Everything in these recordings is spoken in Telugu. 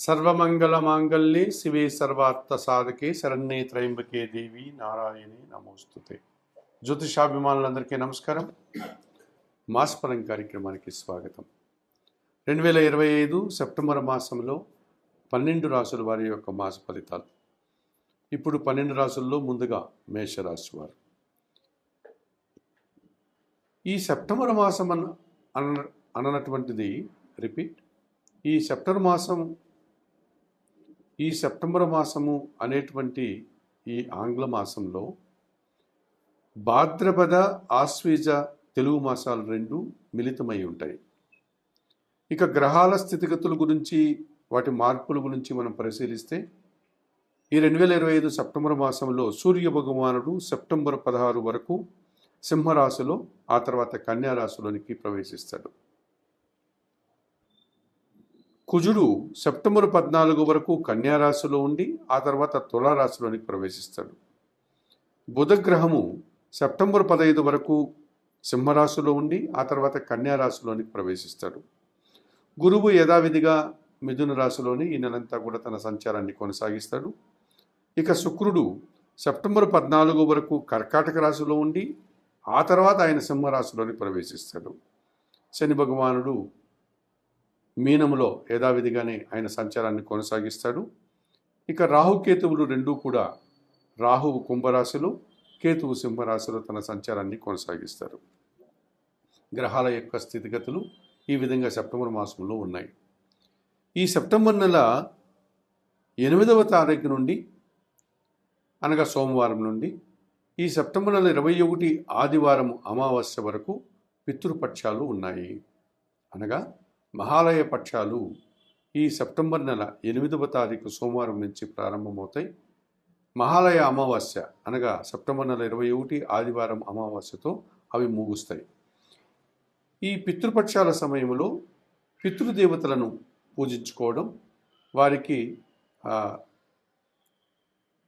సర్వమంగళమాంగళ్యే శివే సర్వార్థసాధకే శరణ్యే త్రయంబకే దేవి నారాయణి నమోస్తుతే. జ్యోతిషాభిమానులందరికీ నమస్కారం. మాసఫలం కార్యక్రమానికి స్వాగతం. 2025 సెప్టెంబర్ మాసంలో 12 రాసుల వారి యొక్క మాస ఫలితాలు. ఇప్పుడు 12 రాసుల్లో ముందుగా మేషరాశి వారు. ఈ సెప్టెంబర్ మాసం అన్నటువంటిది రిపీట్ ఈ సెప్టెంబర్ మాసము అనేటువంటి ఈ ఆంగ్ల మాసంలో భాద్రపద ఆశ్వీజ తెలుగు మాసాలు రెండు మిళితమై ఉంటాయి. ఇక గ్రహాల స్థితిగతుల గురించి వాటి మార్పుల గురించి మనం పరిశీలిస్తే ఈ 2025 సెప్టెంబర్ మాసంలో సూర్య భగవానుడు సెప్టెంబర్ 16 వరకు సింహరాశిలో, ఆ తర్వాత కన్యా రాశిలోనికి ప్రవేశిస్తాడు. కుజుడు సెప్టెంబర్ 14 వరకు కన్యా రాశిలో ఉండి ఆ తర్వాత తులారాశిలోనికి ప్రవేశిస్తాడు. బుధగ్రహము సెప్టెంబర్ 15 వరకు సింహరాశిలో ఉండి ఆ తర్వాత కన్యా రాశిలోనికి ప్రవేశిస్తాడు. గురువు యథావిధిగా మిథున రాశిలోని ఈ నెలంతా కూడా తన సంచారాన్ని కొనసాగిస్తాడు. ఇక శుక్రుడు సెప్టెంబర్ 14 వరకు కర్కాటక రాశిలో ఉండి ఆ తర్వాత ఆయన సింహరాశిలోని ప్రవేశిస్తాడు. శని భగవానుడు మీనములో యథావిధిగానే ఆయన సంచారాన్ని కొనసాగిస్తాడు. ఇక రాహుకేతువులు రెండూ కూడా, రాహువు కుంభరాశిలో, కేతువు సింహరాశిలో తన సంచారాన్ని కొనసాగిస్తారు. గ్రహాల యొక్క స్థితిగతులు ఈ విధంగా సెప్టెంబర్ మాసంలో ఉన్నాయి. ఈ సెప్టెంబర్ నెల 8వ తారీఖు నుండి అనగా సోమవారం నుండి ఈ సెప్టెంబర్ నెల 21 ఆదివారం అమావాస్య వరకు పితృపక్షాలు ఉన్నాయి. అనగా మహాలయ పక్షాలు ఈ సెప్టెంబర్ నెల 8వ తారీఖు సోమవారం నుంచి ప్రారంభమవుతాయి. మహాలయ అమావాస్య అనగా సెప్టెంబర్ నెల 21 ఆదివారం అమావాస్యతో అవి ముగుస్తాయి. ఈ పితృపక్షాల సమయంలో పితృదేవతలను పూజించుకోవడం, వారికి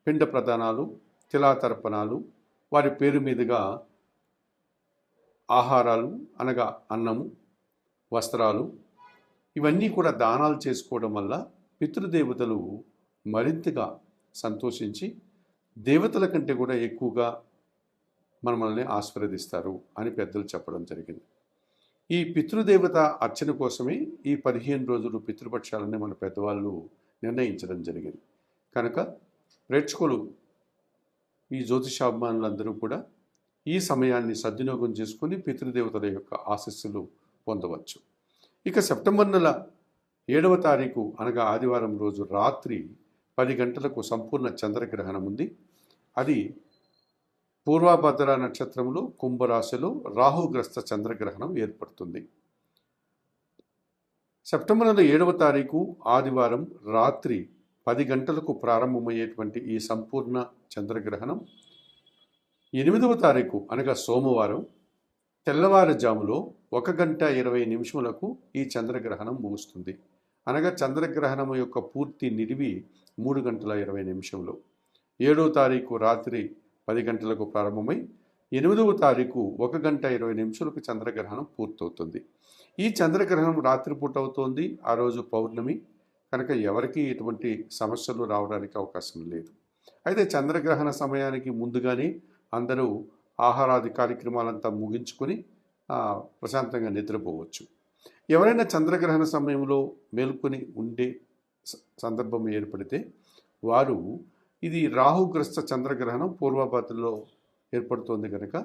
పిండ ప్రదానాలు, తిలాతర్పణాలు, వారి పేరు మీదుగా ఆహారాలు అనగా అన్నము, వస్త్రాలు, ఇవన్నీ కూడా దానాలు చేసుకోవడం వల్ల పితృదేవతలు మరింతగా సంతోషించి దేవతల కంటే కూడా ఎక్కువగా మనల్ని ఆశీర్వదిస్తారు అని పెద్దలు చెప్పడం జరిగింది. ఈ పితృదేవత అర్చన కోసమే ఈ 15 రోజులు పితృపక్షాలని మన పెద్దవాళ్ళు నిర్ణయించడం జరిగింది. కనుక ప్రేక్షకులు, ఈ జ్యోతిషాభిమానులందరూ కూడా ఈ సమయాన్ని సద్వినియోగం చేసుకుని పితృదేవతల యొక్క ఆశీస్సులు పొందవచ్చు. ఇక సెప్టెంబర్ నెల 7వ తారీఖు అనగా ఆదివారం రోజు రాత్రి 10 గంటలకు సంపూర్ణ చంద్రగ్రహణం ఉంది. అది పూర్వభద్ర నక్షత్రంలో కుంభరాశిలో రాహుగ్రస్త చంద్రగ్రహణం ఏర్పడుతుంది. సెప్టెంబర్ నెల 7వ తారీఖు ఆదివారం రాత్రి 10 గంటలకు ప్రారంభమయ్యేటువంటి ఈ సంపూర్ణ చంద్రగ్రహణం 8వ తారీఖు అనగా సోమవారం తెల్లవారుజాములో 1 గంట 20 నిమిషములకు ఈ చంద్రగ్రహణం ముగుస్తుంది. అనగా చంద్రగ్రహణం యొక్క పూర్తి నిడివి 3 గంటల 20 నిమిషంలో. 7వ తారీఖు రాత్రి 10 గంటలకు ప్రారంభమై 8వ తారీఖు 1 గంట 20 నిమిషాలకు చంద్రగ్రహణం పూర్తవుతుంది. ఈ చంద్రగ్రహణం రాత్రిపూట అవుతోంది. ఆ రోజు పౌర్ణమి కనుక ఎవరికి ఎటువంటి సమస్యలు రావడానికి అవకాశం లేదు. అయితే చంద్రగ్రహణ సమయానికి ముందుగానే అందరూ ఆహారాది కార్యక్రమాలంతా ముగించుకొని ప్రశాంతంగా నిద్రపోవచ్చు. ఎవరైనా చంద్రగ్రహణ సమయంలో మేల్కొని ఉండే సందర్భం ఏర్పడితే వారు, ఇది రాహుగ్రస్త చంద్రగ్రహణం పూర్వభద్రలో ఏర్పడుతోంది కనుక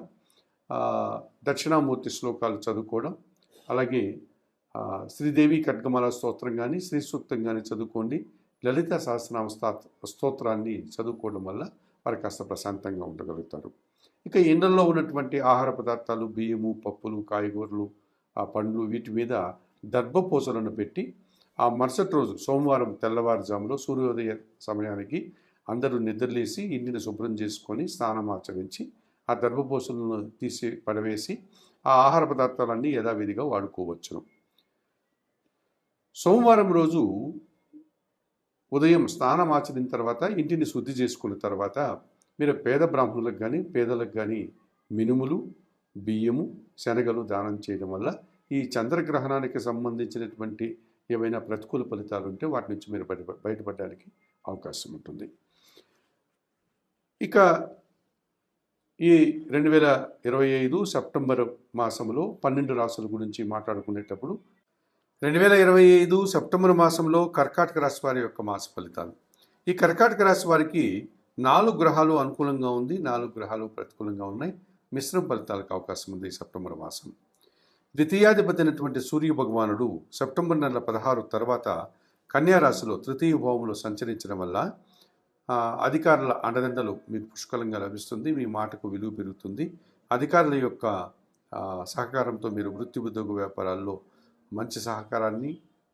దక్షిణామూర్తి శ్లోకాలు చదువుకోవడం, అలాగే శ్రీదేవి ఖడ్గమాల స్తోత్రం కానీ శ్రీ సూక్తం కానీ చదువుకోండి. లలిత సహస్రనామ స్తోత్రాన్ని చదువుకోవడం వల్ల వారు కాస్త ప్రశాంతంగా ఉండగలుగుతారు. ఇక ఇళ్లలో ఉన్నటువంటి ఆహార పదార్థాలు, బియ్యము, పప్పులు, కాయగూరలు, పండ్లు, వీటి మీద దర్భపూసలను పెట్టి ఆ మరుసటి రోజు సోమవారం తెల్లవారుజాములో సూర్యోదయ సమయానికి అందరూ నిద్రలేసి ఇంటిని శుభ్రం చేసుకొని స్నానం ఆచరించి ఆ దర్భపూసలను తీసి పడవేసి ఆ ఆహార పదార్థాలన్నీ యథావిధిగా వాడుకోవచ్చును. సోమవారం రోజు ఉదయం స్నానం ఆచరిన తర్వాత ఇంటిని శుద్ధి చేసుకున్న తర్వాత మీరు పేద బ్రాహ్మణులకు కానీ పేదలకు కానీ మినుములు, బియ్యము, శనగలు దానం చేయడం వల్ల ఈ చంద్రగ్రహణానికి సంబంధించినటువంటి ఏవైనా ప్రతికూల ఫలితాలు ఉంటే వాటి నుంచి మీరు బయటపడడానికి అవకాశం ఉంటుంది. ఇక ఈ 2025 సెప్టెంబర్ మాసంలో 12 రాశుల గురించి మాట్లాడుకునేటప్పుడు 2025 సెప్టెంబర్ మాసంలో కర్కాటక రాశి వారి యొక్క మాస ఫలితాలు. ఈ కర్కాటక రాశి వారికి 4 గ్రహాలు అనుకూలంగా ఉంది, 4 గ్రహాలు ప్రతికూలంగా ఉన్నాయి. మిశ్రమ ఫలితాలకు అవకాశం ఉంది ఈ సెప్టెంబర్ మాసం. ద్వితీయాధిపతి అయినటువంటి సూర్య భగవానుడు సెప్టెంబర్ నెల 16 తర్వాత కన్యా రాశిలో తృతీయ భావంలో సంచరించడం వల్ల అధికారుల అండదండలు మీకు పుష్కలంగా లభిస్తుంది. మీ మాటకు విలువ పెరుగుతుంది. అధికారుల యొక్క సహకారంతో మీరు వృత్తి ఉద్యోగ వ్యాపారాల్లో మంచి సహకారాన్ని,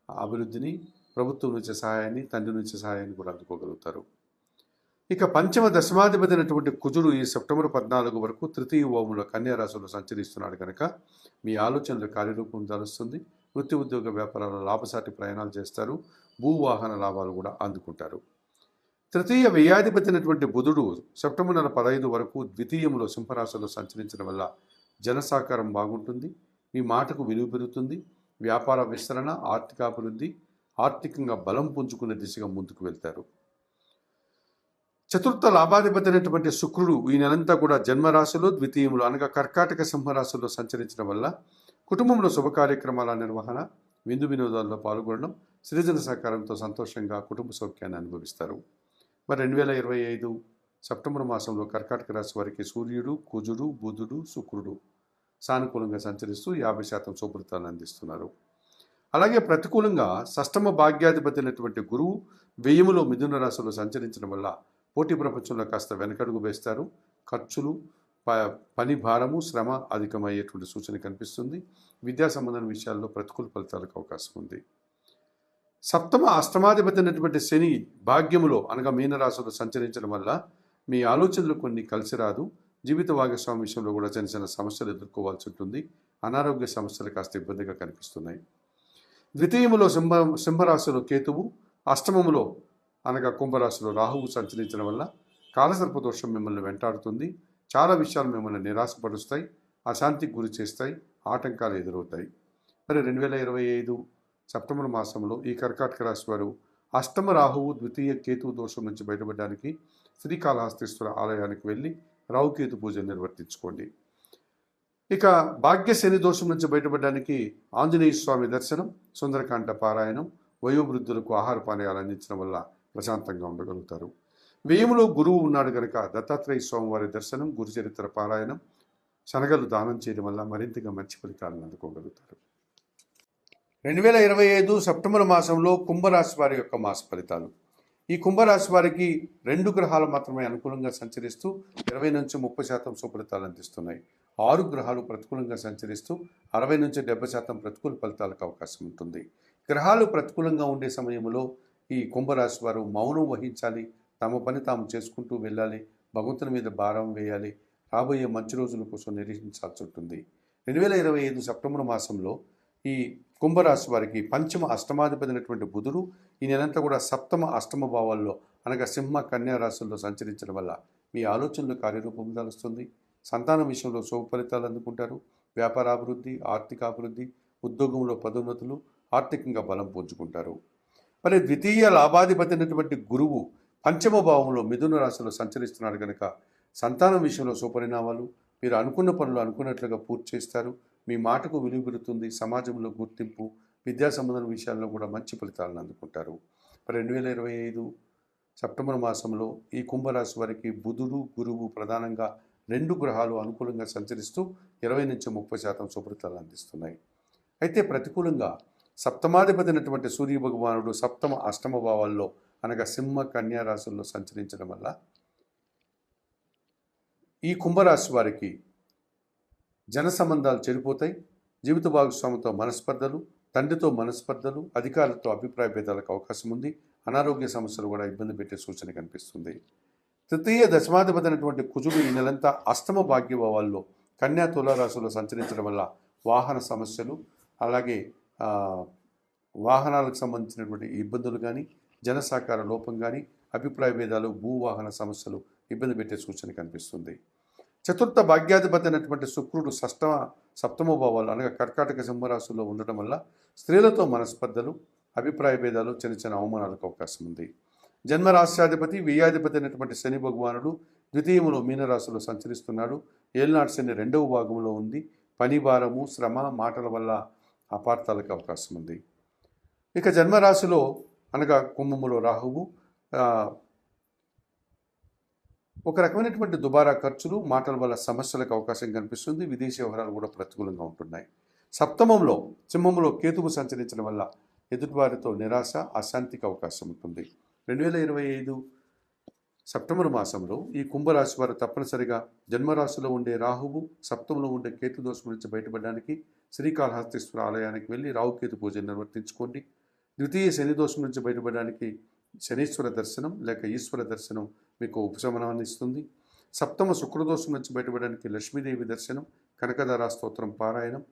అభివృద్ధిని, ప్రభుత్వం నుంచి సహాయాన్ని, తండ్రి నుంచి సహాయాన్ని కూడా అందుకోగలుగుతారు. ఇక పంచమ దశమాధిపతి అయినటువంటి కుజుడు ఈ సెప్టెంబర్ 14 వరకు తృతీయ భావంలో కన్యా రాశిలో సంచరిస్తున్నాడు కనుక మీ ఆలోచనలు కార్యరూపం దాలుస్తుంది. వృత్తి ఉద్యోగ వ్యాపారాల్లో లాభసాటి ప్రయాణాలు చేస్తారు. భూవాహన లాభాలు కూడా అందుకుంటారు. తృతీయ వ్యయాధిపతి అయినటువంటి బుధుడు సెప్టెంబర్ నెల 15 వరకు ద్వితీయంలో సింహరాశిలో సంచరించడం వల్ల జనసాకారం బాగుంటుంది. మీ మాటకు విలువ పెరుగుతుంది. వ్యాపార విస్తరణ, ఆర్థికాభివృద్ధి, ఆర్థికంగా బలం పుంజుకునే దిశగా ముందుకు వెళ్తారు. చతుర్థ లాభాధిపతి అయినటువంటి శుక్రుడు ఈ నెలంతా కూడా జన్మరాశిలో ద్వితీయంలో అనగా కర్కాటక సింహరాశిలో సంచరించడం వల్ల కుటుంబంలో శుభ కార్యక్రమాల నిర్వహణ, విందు వినోదాల్లో పాల్గొనడం, సృజన సహకారంతో సంతోషంగా కుటుంబ సౌఖ్యాన్ని అనుభవిస్తారు. మరి 2025 సెప్టెంబర్ మాసంలో కర్కాటక రాశి వారికి సూర్యుడు, కుజుడు, బుధుడు, శుక్రుడు సానుకూలంగా సంచరిస్తూ 50% శుభ్రతను అందిస్తున్నారు. అలాగే ప్రతికూలంగా షష్టమ భాగ్యాధిపతి అయినటువంటి గురువు వ్యయములో మిథున రాశిలో సంచరించడం వల్ల పోటీ ప్రపంచంలో కాస్త వెనకడుగు వేస్తారు. ఖర్చులు, పని భారము, శ్రమ అధికమయ్యేటువంటి సూచన కనిపిస్తుంది. విద్యా సంబంధమైన విషయాల్లో ప్రతికూల ఫలితాలకు అవకాశం ఉంది. సప్తమ అష్టమాధిపతి అయినటువంటి శని భాగ్యములో అనగా మీనరాశిలో సంచరించడం వల్ల మీ ఆలోచనలు కొన్ని కలిసి రాదు. జీవిత భాగస్వామి విషయంలో కూడా చిన్న చిన్న సమస్యలు ఎదుర్కోవాల్సి ఉంటుంది. అనారోగ్య సమస్యలు కాస్త ఇబ్బందిగా కనిపిస్తున్నాయి. ద్వితీయములో సింహరాశిలో కేతువు, అష్టమములో అనగా కుంభరాశిలో రాహువు సంచరించడం వల్ల కాలసర్పదోషం మిమ్మల్ని వెంటాడుతుంది. చాలా విషయాలు మిమ్మల్ని నిరాశపరుస్తాయి, అశాంతికి గురి చేస్తాయి, ఆటంకాలు ఎదురవుతాయి. మరి 2025 సెప్టెంబర్ మాసంలో ఈ కర్కాటక రాశి వారు అష్టమ రాహువు, ద్వితీయ కేతువు దోషం నుంచి బయటపడడానికి శ్రీకాళహస్తీశ్వర ఆలయానికి వెళ్ళి రాహుకేతు పూజ నిర్వర్తించుకోండి. ఇక భాగ్య శని దోషం నుంచి బయటపడడానికి ఆంజనేయ స్వామి దర్శనం, సుందరకాండ పారాయణం, వయోవృద్ధులకు ఆహార పానీయాలు అందించడం వల్ల ప్రశాంతంగా ఉండగలుగుతారు. వ్యయములో గురువు ఉన్నాడు కనుక దత్తాత్రేయ స్వామివారి దర్శనం, గురుచరిత్ర పారాయణం, శనగలు దానం చేయడం వల్ల మరింతగా మంచి ఫలితాలను అందుకోగలుగుతారు. 2025 సెప్టెంబర్ మాసంలో కుంభరాశి వారి యొక్క మాస ఫలితాలు. ఈ కుంభరాశి వారికి 2 గ్రహాలు మాత్రమే అనుకూలంగా సంచరిస్తూ 20 నుంచి 30% సుఫలితాలు అందిస్తున్నాయి. 6 గ్రహాలు ప్రతికూలంగా సంచరిస్తూ 60 నుంచి 70% ప్రతికూల ఫలితాలకు అవకాశం ఉంటుంది. గ్రహాలు ప్రతికూలంగా ఉండే సమయంలో ఈ కుంభరాశి వారు మౌనం వహించాలి. తమ పని తాము చేసుకుంటూ వెళ్ళాలి. భగవంతుని మీద భారం వేయాలి. రాబోయే మంచి రోజుల కోసం నిరీక్షించాల్సి ఉంటుంది. 2025 సెప్టెంబర్ మాసంలో ఈ కుంభరాశి వారికి పంచమ అష్టమాధిపతి అయినటువంటి బుధుడు ఈ నెలంతా కూడా సప్తమ అష్టమ భావాల్లో అనగా సింహ కన్యా రాశుల్లో సంచరించడం వల్ల మీ ఆలోచనలు కార్యరూపం దాలుస్తుంది. సంతానం విషయంలో శుభ ఫలితాలు అందుకుంటారు. వ్యాపారాభివృద్ధి, ఆర్థికాభివృద్ధి, ఉద్యోగంలో పదోన్నతులు, ఆర్థికంగా బలం పుంజుకుంటారు. మరి ద్వితీయ లాభాధిపతి అయినటువంటి గురువు పంచమ భావంలో మిథున రాశిలో సంచరిస్తున్నాడు కనుక సంతానం విషయంలో సుపరిణామాలు, మీరు అనుకున్న పనులు అనుకున్నట్లుగా పూర్తి చేస్తారు. మీ మాటకు విలువ పెరుగుతుంది. సమాజంలో గుర్తింపు, విద్యా సంబంధమైన విషయాల్లో కూడా మంచి ఫలితాలను అందుకుంటారు. మరి 2025 సెప్టెంబర్ మాసంలో ఈ కుంభరాశి వారికి బుధుడు, గురువు ప్రధానంగా 2 గ్రహాలు అనుకూలంగా సంచరిస్తూ 20 నుంచి 30% శుభ్రతలు అందిస్తున్నాయి. అయితే ప్రతికూలంగా సప్తమాధిపతి అయినటువంటి సూర్య భగవానుడు సప్తమ అష్టమ భావాల్లో అనగా సింహ కన్యా రాశుల్లో సంచరించడం వల్ల ఈ కుంభరాశి వారికి జన సంబంధాలు చెడిపోతాయి. జీవిత భాగస్వామితో మనస్పర్ధలు, తండ్రితో మనస్పర్ధలు, అధికారులతో అభిప్రాయ భేదాలకు అవకాశం ఉంది. అనారోగ్య సమస్యలు కూడా ఇబ్బంది పెట్టే సూచన కనిపిస్తుంది. తృతీయ దశమాధిపతి అయినటువంటి కుజుడు ఈ నెలంతా అష్టమ భాగ్యభావాల్లో కన్యా తుల రాశిలో సంచరించడం వల్ల వాహన సమస్యలు, అలాగే వాహనాలకు సంబంధించినటువంటి ఇబ్బందులు కానీ, జన సహకార లోపం కానీ, అభిప్రాయ భేదాలు, భూవాహన సమస్యలు ఇబ్బంది పెట్టే సూచన కనిపిస్తుంది. చతుర్థ భాగ్యాధిపతి అయినటువంటి శుక్రుడు సప్తమ భావాలు అనగా కర్కాటక సింహరాశుల్లో ఉండటం వల్ల స్త్రీలతో మనస్పర్ధలు, అభిప్రాయ భేదాలు, చిన్న చిన్న అవమానాలకు అవకాశం ఉంది. జన్మరాశ్యాధిపతి వ్యయాధిపతి అయినటువంటి శని భగవానుడు ద్వితీయములో మీనరాశిలో సంచరిస్తున్నాడు. ఏలినాటి శని 2వ భాగంలో ఉంది. పని భారము, శ్రమ, మాటల వల్ల అపార్థాలకు అవకాశం ఉంది. ఇక జన్మరాశిలో అనగా కుంభములో రాహువు ఒక రకమైనటువంటి దుబారా ఖర్చులు, మాటల వల్ల సమస్యలకు అవకాశం కనిపిస్తుంది. విదేశీ వ్యవహారాలు కూడా ప్రతికూలంగా ఉంటున్నాయి. సప్తమంలో సింహంలో కేతువు సంచరించడం వల్ల ఎదుటివారితో నిరాశ, అశాంతికి అవకాశం ఉంటుంది. 2025 సెప్టెంబర్ మాసంలో ఈ కుంభరాశి వారు తప్పనిసరిగా జన్మరాశిలో ఉండే రాహువు, సప్తమంలో ఉండే కేతు దోషం నుంచి బయటపడడానికి శ్రీకాళహస్తీశ్వర ఆలయానికి వెళ్ళి రాహుకేతు పూజ నిర్వర్తించుకోండి. ద్వితీయ శని దోషం నుంచి బయటపడడానికి శనీశ్వర దర్శనం లేక ఈశ్వర దర్శనం మీకు ఉపశమనాన్ని ఇస్తుంది. సప్తమ శుక్రదోషం నుంచి బయటపడడానికి లక్ష్మీదేవి దర్శనం, కనకధారా స్తోత్రం పారాయణం,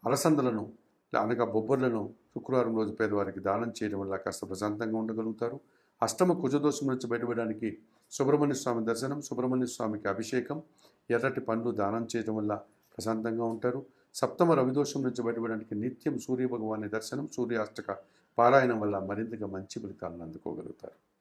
అలసందలను అనగా బొబ్బర్లను శుక్రవారం రోజు పేదవారికి దానం చేయడం వల్ల కాస్త ప్రశాంతంగా ఉండగలుగుతారు. అష్టమ కుజదోషం నుంచి బయటపడడానికి సుబ్రహ్మణ్య స్వామి దర్శనం, సుబ్రహ్మణ్య స్వామికి అభిషేకం, ఎర్రటి పండ్లు దానం చేయడం వల్ల ప్రశాంతంగా ఉంటారు. సప్తమ రవిదోషం నుంచి బయటపడడానికి నిత్యం సూర్య భగవాని దర్శనం, సూర్యాష్టక పారాయణం వల్ల మరింతగా మంచి ఫలితాలను అందుకోగలుగుతారు.